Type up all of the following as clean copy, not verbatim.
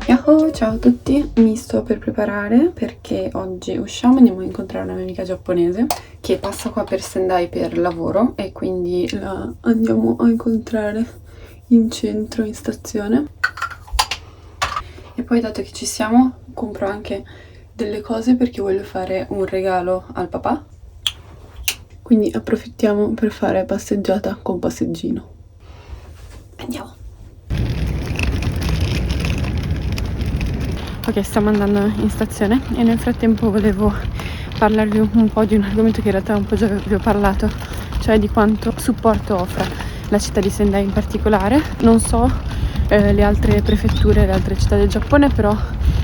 Yahoo, ciao a tutti, mi sto per preparare perché oggi usciamo e andiamo a incontrare una mia amica giapponese che passa qua per Sendai per lavoro e quindi la andiamo a incontrare in centro, in stazione. E poi dato che ci siamo compro anche delle cose perché voglio fare un regalo al papà, quindi approfittiamo per fare passeggiata con passeggino. Andiamo! Ok, stiamo andando in stazione e nel frattempo volevo parlarvi un po' di un argomento che in realtà un po' già vi ho parlato, cioè di quanto supporto offra la città di Sendai in particolare. Non so le altre prefetture, le altre città del Giappone, però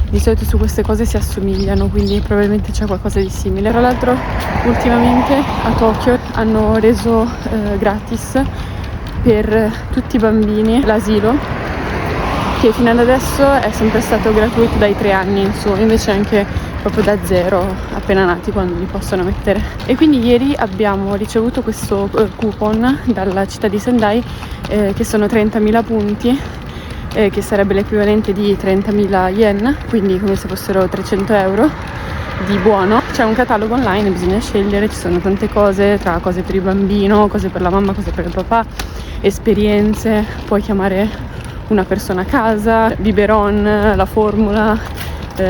di solito su queste cose si assomigliano, quindi probabilmente c'è qualcosa di simile. Tra l'altro ultimamente a Tokyo hanno reso gratis per tutti i bambini l'asilo, che fino ad adesso è sempre stato gratuito dai 3 anni in su, invece anche proprio da 0, appena nati, quando li possono mettere. E quindi ieri abbiamo ricevuto questo coupon dalla città di Sendai che sono 30.000 punti, che sarebbe l'equivalente di 30.000 yen, quindi come se fossero 300 euro di buono. C'è un catalogo online, bisogna scegliere, ci sono tante cose, tra cose per il bambino, cose per la mamma, cose per il papà, esperienze, puoi chiamare una persona a casa, biberon, la formula,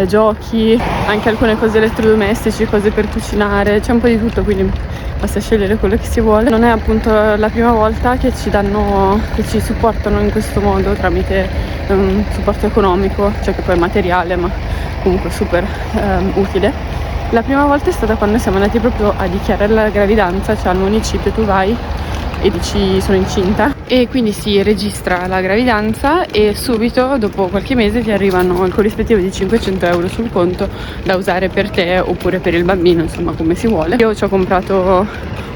giochi, anche alcune cose elettrodomestici, cose per cucinare, c'è un po' di tutto, quindi basta scegliere quello che si vuole. Non è appunto la prima volta che ci supportano in questo modo tramite supporto economico, cioè che poi è materiale ma comunque super utile. La prima volta è stata quando siamo andati proprio a dichiarare la gravidanza, cioè al municipio tu vai e dici sono incinta e quindi si registra la gravidanza e subito dopo qualche mese ti arrivano il corrispettivo di 500 euro sul conto da usare per te oppure per il bambino, insomma come si vuole. Io ci ho comprato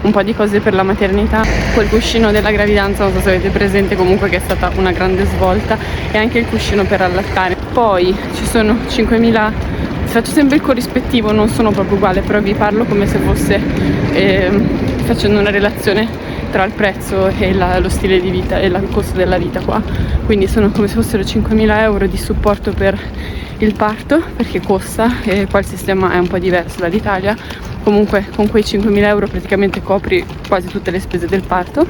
un po' di cose per la maternità, quel cuscino della gravidanza, non so se avete presente, comunque che è stata una grande svolta, e anche il cuscino per allattare. Poi ci sono 5.000, faccio sempre il corrispettivo, non sono proprio uguale, però vi parlo come se fosse facendo una relazione tra il prezzo e lo stile di vita e il costo della vita qua. Quindi sono come se fossero 5.000 euro di supporto per il parto, perché costa, e qua il sistema è un po' diverso dall'Italia. Comunque con quei 5.000 euro praticamente copri quasi tutte le spese del parto,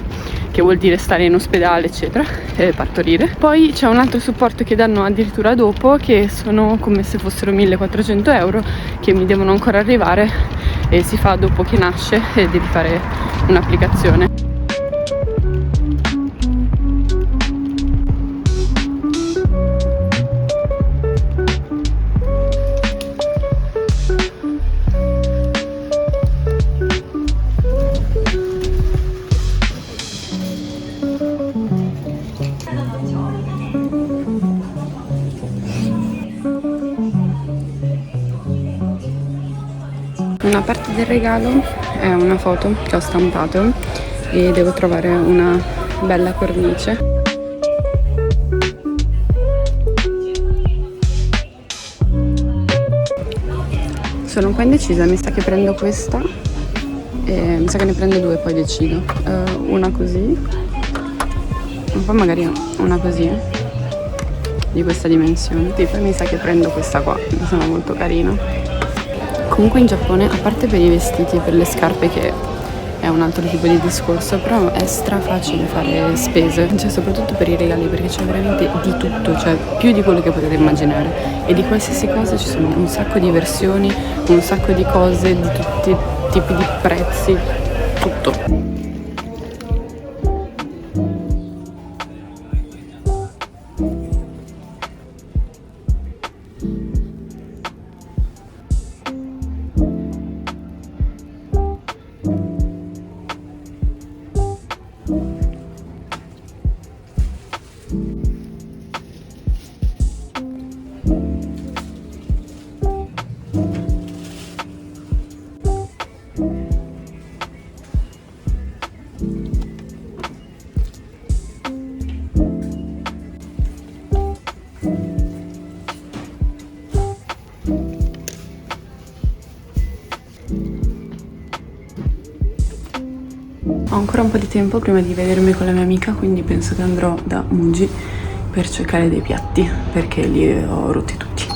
che vuol dire stare in ospedale eccetera e partorire. Poi c'è un altro supporto che danno addirittura dopo, che sono come se fossero 1.400 euro che mi devono ancora arrivare, e si fa dopo che nasce e devi fare un'applicazione. Una parte del regalo è una foto che ho stampato e devo trovare una bella cornice. Sono un po' indecisa, mi sa che prendo questa e mi sa che ne prendo 2, poi decido. Una così, un po' magari una così, di questa dimensione. Sì, poi mi sa che prendo questa qua, mi sembra molto carina. Comunque in Giappone, a parte per i vestiti e per le scarpe, che è un altro tipo di discorso, però è stra facile fare spese, cioè soprattutto per i regali, perché c'è veramente di tutto, cioè più di quello che potete immaginare, e di qualsiasi cosa ci sono un sacco di versioni, un sacco di cose di tutti i tipi di prezzi, tutto. Ho ancora un po' di tempo prima di vedermi con la mia amica, quindi penso che andrò da Muji per cercare dei piatti perché li ho rotti tutti.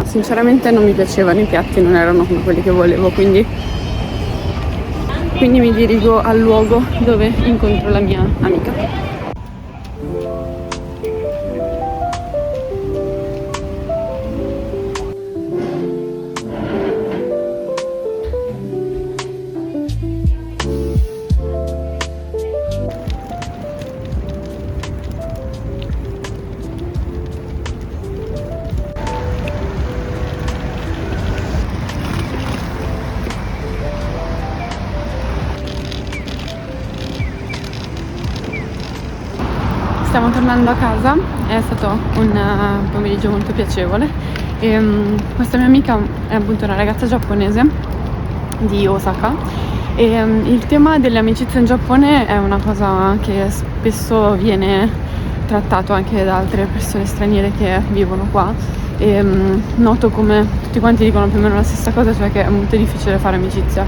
Sinceramente non mi piacevano i piatti, non erano come quelli che volevo, quindi mi dirigo al luogo dove incontro la mia amica. Stiamo tornando a casa, è stato un pomeriggio molto piacevole e questa mia amica è appunto una ragazza giapponese di Osaka e il tema delle amicizie in Giappone è una cosa che spesso viene trattato anche da altre persone straniere che vivono qua e noto come tutti quanti dicono più o meno la stessa cosa, cioè che è molto difficile fare amicizia.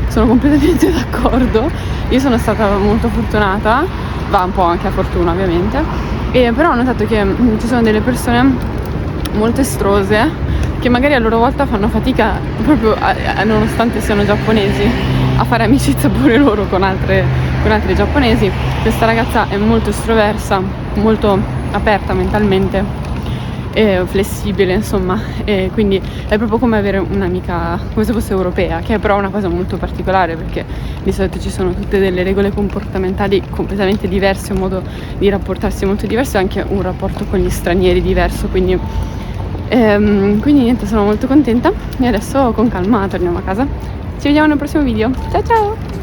Sono completamente d'accordo, io sono stata molto fortunata, va un po' anche a fortuna ovviamente, però ho notato che ci sono delle persone molto estrose che magari a loro volta fanno fatica proprio nonostante siano giapponesi a fare amicizia pure loro con altre giapponesi. Questa ragazza è molto estroversa, molto aperta mentalmente, flessibile insomma, e quindi è proprio come avere un'amica come se fosse europea, che è però una cosa molto particolare perché di solito ci sono tutte delle regole comportamentali completamente diverse, un modo di rapportarsi molto diverso e anche un rapporto con gli stranieri diverso, quindi niente, sono molto contenta e adesso con calma torniamo a casa. Ci vediamo nel prossimo video, ciao ciao!